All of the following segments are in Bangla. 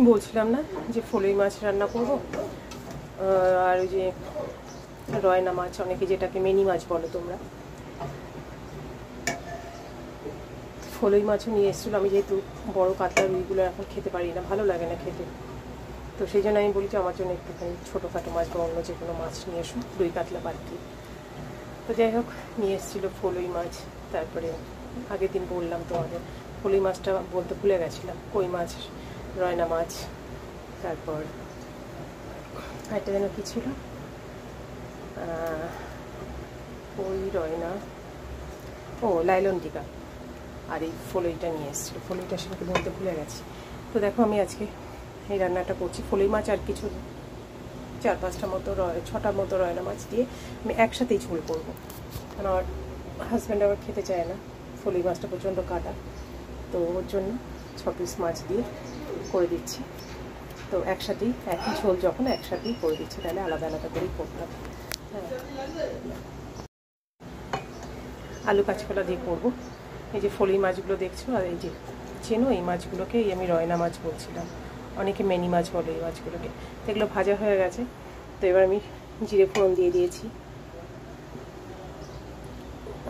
বলছিলাম না যে ফলুই মাছ রান্না করব, আর ওই যে রয়না মাছ, অনেকে যেটাকে মিনি মাছ বলো তোমরা, ফলুই মাছও নিয়ে এসেছিলো। আমি যেহেতু বড় কাতলা রুইগুলো এখন খেতে পারি না, ভালো লাগে না খেতে, তো সেই জন্য আমি বলি যে আমার জন্য একটুখানি ছোটোখাটো মাছ বা অন্য যে কোনো মাছ নিয়ে এসো, রুই কাতলা বাদ দিয়ে। তো যাই হোক, নিয়ে এসেছিলো ফলুই মাছ। তারপরে আগের দিন বললাম তোমাদের, ফলুই মাছটা বলতে ভুলে গেছিলাম, কই মাছ, রয়না মাছ, তারপর একটা যেন কী ছিল, কই রয়না, ও লাইলন টিকা, আর এই ফলুইটা নিয়ে এসেছিলো। ফলুইটা সেটাকে বলতে ভুলে গেছি। তো দেখো আমি আজকে এই রান্নাটা করছি। ফলুই মাছ আর কিছু 4-5টা মতো 6টা মতো রয়না মাছ দিয়ে আমি একসাথেই ঝোল করবো, কারণ আমার হাজব্যান্ড আবার খেতে চায় না, ফলুই মাছটা প্রচণ্ড কাটা, তো ওর জন্য 6 পিস মাছ দিয়ে করে দিচ্ছি। তো একসাথেই একই ঝোল যখন একসাথেই করে দিচ্ছি, তাহলে আলাদা আলাদা করেই করতাম। হ্যাঁ, আলু কাঁচকলা দিয়ে করবো। এই যে ফলুই মাছগুলো দেখছো, আর এই যে চেনো এই মাছগুলোকেই আমি রয়না মাছ বলছিলাম, অনেকে মিনি মাছ বলে এই মাছগুলোকে। তো এগুলো ভাজা হয়ে গেছে, তো এবার আমি জিরে ফোড়ন দিয়ে দিয়েছি,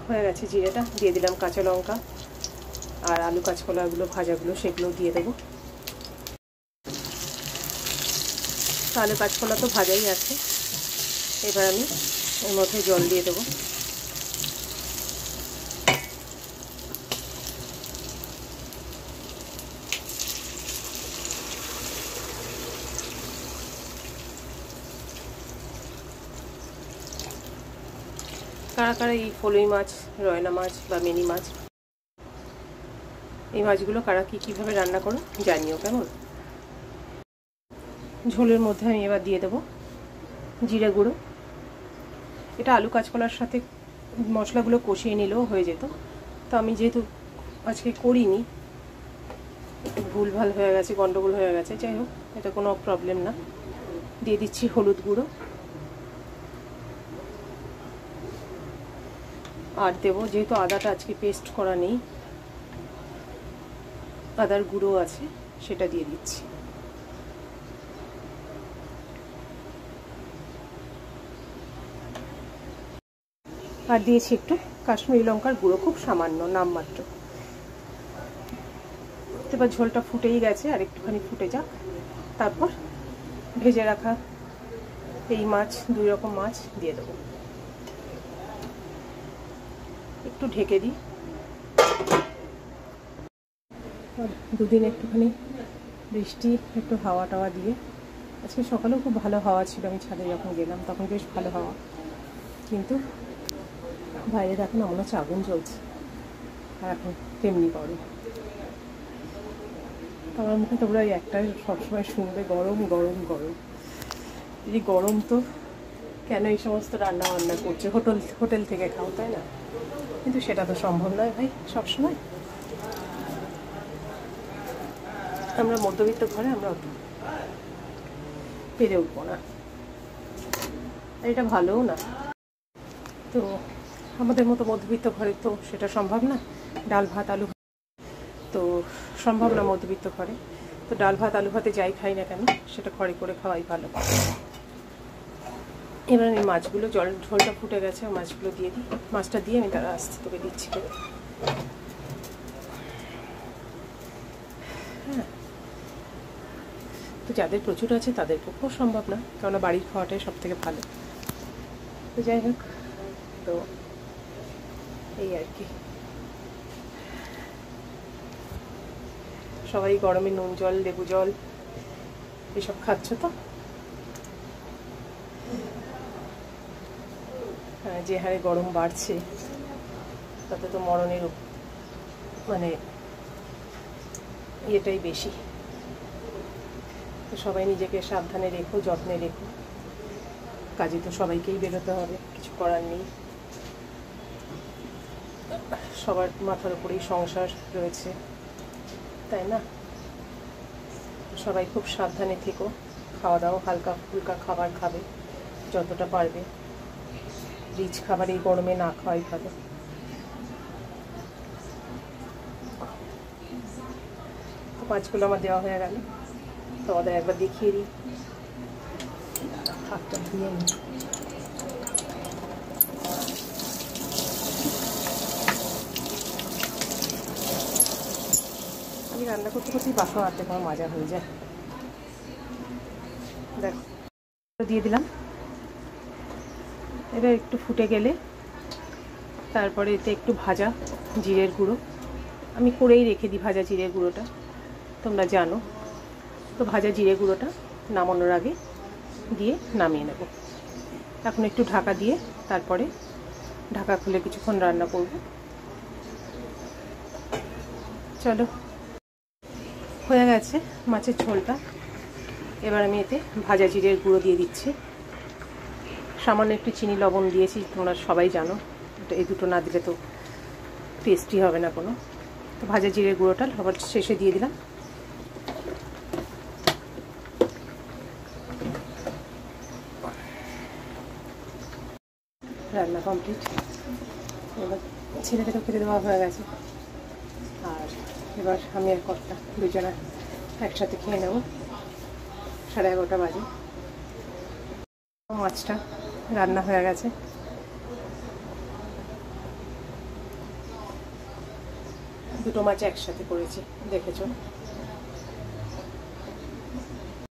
হয়ে গেছে জিরেটা, দিয়ে দিলাম কাঁচা লঙ্কা, আর আলু কাঁচকলাগুলো ভাজাগুলো সেগুলো দিয়ে দেবো। আলু কাঁচকলা তো ভাজাই আছে, এবার আমি এর মধ্যে জল দিয়ে দেবো। কারা কারা এই ফলুই মাছ, রয়না মাছ বা মিনি মাছ, এই মাছগুলো কারা কীভাবে রান্না করো জানিও কেমন। ঝোলের মধ্যে আমি এবার দিয়ে দেবো জিরে গুঁড়ো। এটা আলু কাঁচকলার সাথে মশলাগুলো কষিয়ে নিলেও হয়ে যেত, তো আমি যেহেতু আজকে করিনি, ভুলভাল হয়ে গেছে, গন্ডগোল হয়ে গেছে, যাই হোক এটা কোনো প্রবলেম না। দিয়ে দিচ্ছি হলুদ গুঁড়ো, আর দেবো যেহেতু আদাটা আজকে পেস্ট করা নেই, আদার গুঁড়ো আছে, সেটা দিয়ে দিচ্ছি। আর দিয়েছি একটু কাশ্মীরি লঙ্কার গুঁড়ো, খুব সামান্য, নামমাত্র। এবার ঝোলটা ফুটেই গেছে, আর একটুখানি ফুটে যাক, তারপর ভেজে রাখা এই মাছ, 2 রকম মাছ দিয়ে দেবো। একটু ঢেকে দিই, দুদিন একটুখানি বৃষ্টি, একটু হাওয়া টাওয়া দিয়ে, আজকে সকালেও খুব ভালো হাওয়া ছিল, আমি ছাদে যখন গেলাম তখন বেশ ভালো হাওয়া, কিন্তু বাইরে দেখো না, মনে হচ্ছে আগুন জ্বলছে, আর এখন তেমনি গরম। আমার মুখে তোমরা ওই একটাই সবসময় শুনবে, গরম গরম গরম। এই গরম তো কেন এই সমস্ত রান্না বান্না করছে, হোটেল থেকে খাও, তাই না? কিন্তু সেটা তো সম্ভব নয় ভাই সবসময়। আমরা মধ্যবিত্ত ঘরে আমরা পেরে উঠবো না, আর এটা ভালোও না। তো আমাদের মতো মধ্যবিত্ত ঘরে তো সেটা সম্ভব না, ডাল ভাত আলু, তো সম্ভব না মধ্যবিত্ত ঘরে। তো ডাল ভাত আলু ভাতে যাই খাই না কেন, সেটা ঘরে করে খাওয়াই ভালো। এবার আমি মাছগুলো, ঝোলটা ফুটে গেছে, মাছগুলো দিয়ে দিই। মাছটা দিয়ে আমি তারা আসতে তোকে দিচ্ছি। হ্যাঁ, তো যাদের প্রচুর আছে তাদের পক্ষেও সম্ভব না, কেননা বাড়ির খাওয়াটাই সব থেকে ভালো। তো যাই হোক, তো এই আর কি। সবাই গরমে নুন জল, লেবু জল এসব খাচ্ছ তো? হ্যাঁ, যে হারে গরম বাড়ছে তাতে তো মরণের মানে ইয়েটাই বেশি। তো সবাই নিজেকে সাবধানে রেখো, যত্নে রেখো। কাজে তো সবাইকেই বেরোতে হবে, কিছু করার নেই। সবার মাথার উপরেই সংসার রয়েছে, তাই না? সবাই খুব সাবধানে থেকো, খাওয়া দাওয়া হালকা ফুলকা খাবার খাবে যতটা পারবে। রিচ খাবার এই গরমে না খাওয়াই ভালো। তো মাছগুলো আমার দেওয়া হয়ে গেল, তোমাদের একবার দেখিয়ে দিই। হাতটা ধুয়ে নিই। আমি রান্না করতে করতেই বাসন হাতে কোনো মজা হয়ে যায়। দেখো দিয়ে দিলাম। এবার একটু ফুটে গেলে তারপরে এতে একটু ভাজা জিরের গুঁড়ো, আমি করেই রেখে দিই ভাজা জিরের গুঁড়োটা, তোমরা জানো তো। ভাজা জিরে গুঁড়োটা নামানোর আগে দিয়ে নামিয়ে নেব। এখন একটু ঢাকা দিয়ে তারপরে ঢাকা খুলে কিছুক্ষণ রান্না করব। চলো, হয়ে গেছে মাছের ঝোলটা। এবার আমি এতে ভাজা জিরের গুঁড়ো দিয়ে দিচ্ছি। সামান্য একটু চিনি লবণ দিয়েছি, তোমরা সবাই জানো। এই দুটো না দিলে তো টেস্টি হবে না কোনো। তো ভাজা জিরের গুঁড়োটা আবার শেষে দিয়ে দিলাম। রান্না কমপ্লিট। এবার ছেলেদেরও খেতে দেওয়া হয়ে গেছে। আর এবার আমি আর কর্তা দুজনা একসাথে খেয়ে নেব। 11:30 বাজে। মাছটা রান্না হয়ে গেছে। দুটো মাছ একসাথে করেছি, দেখেছো।